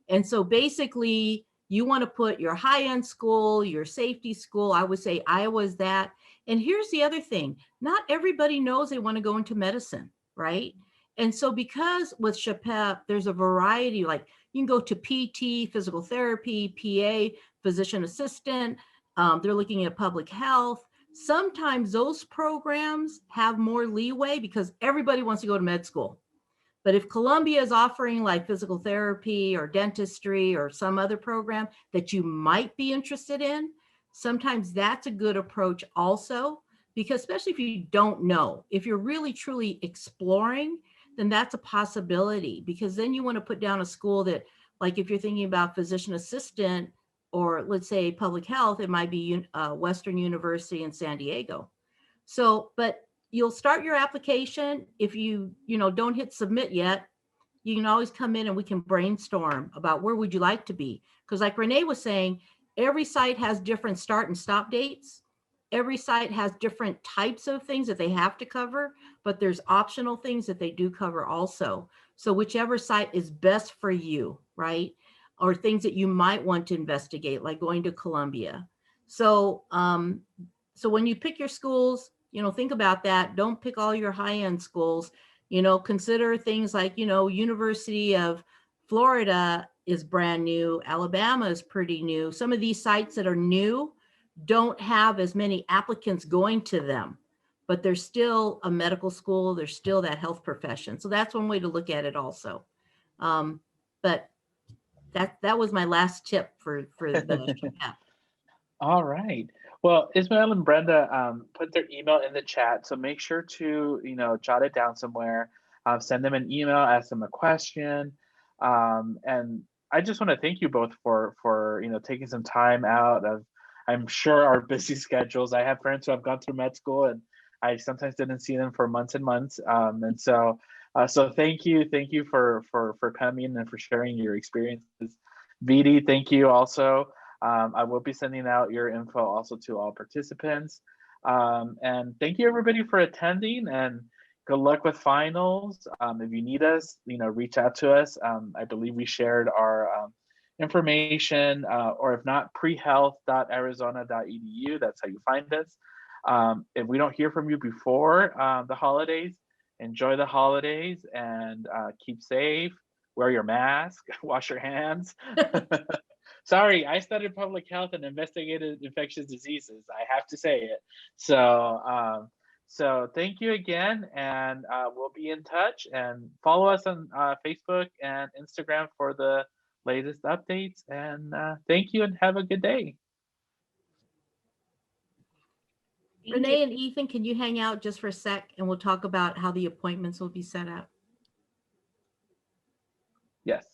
And so basically, you want to put your high-end school, your safety school. I would say Iowa's that. And here's the other thing. Not everybody knows they want to go into medicine, right? And so because with SHPEP, there's a variety, like you can go to PT, physical therapy, PA, physician assistant. They're looking at public health. Sometimes those programs have more leeway because everybody wants to go to med school. But if Columbia is offering like physical therapy or dentistry or some other program that you might be interested in, sometimes that's a good approach also, because especially if you don't know, if you're really truly exploring, then that's a possibility, because then you want to put down a school that, like if you're thinking about physician assistant or let's say public health, it might be Western University in San Diego. So, but you'll start your application. If you don't hit submit yet, you can always come in and we can brainstorm about where would you like to be. Because like Renee was saying, every site has different start and stop dates. Every site has different types of things that they have to cover, but there's optional things that they do cover also. So whichever site is best for you, right? Or things that you might want to investigate, like going to Columbia. So, so when you pick your schools, think about that. Don't pick all your high-end schools. Consider things like, University of Florida is brand new. Alabama is pretty new. Some of these sites that are new don't have as many applicants going to them, but there's still a medical school. There's still that health profession. So that's one way to look at it also. But that was my last tip for the SHPEP. All right. Well, Ismael and Brenda put their email in the chat, so make sure to jot it down somewhere. Send them an email, ask them a question, and I just want to thank you both for taking some time out of, I'm sure, our busy schedules. I have friends who have gone through med school, and I sometimes didn't see them for months and months, and so thank you for coming and for sharing your experiences. Vidi, thank you also. I will be sending out your info also to all participants. And thank you everybody for attending, and good luck with finals. If you need us, reach out to us. I believe we shared our information, or if not, prehealth.arizona.edu. That's how you find us. If we don't hear from you before the holidays, enjoy the holidays and keep safe. Wear your mask, wash your hands. Sorry, I studied public health and investigated infectious diseases. I have to say it. So, so thank you again, and we'll be in touch. And follow us on Facebook and Instagram for the latest updates. And thank you, and have a good day. Renee and Ethan, can you hang out just for a sec, and we'll talk about how the appointments will be set up? Yes.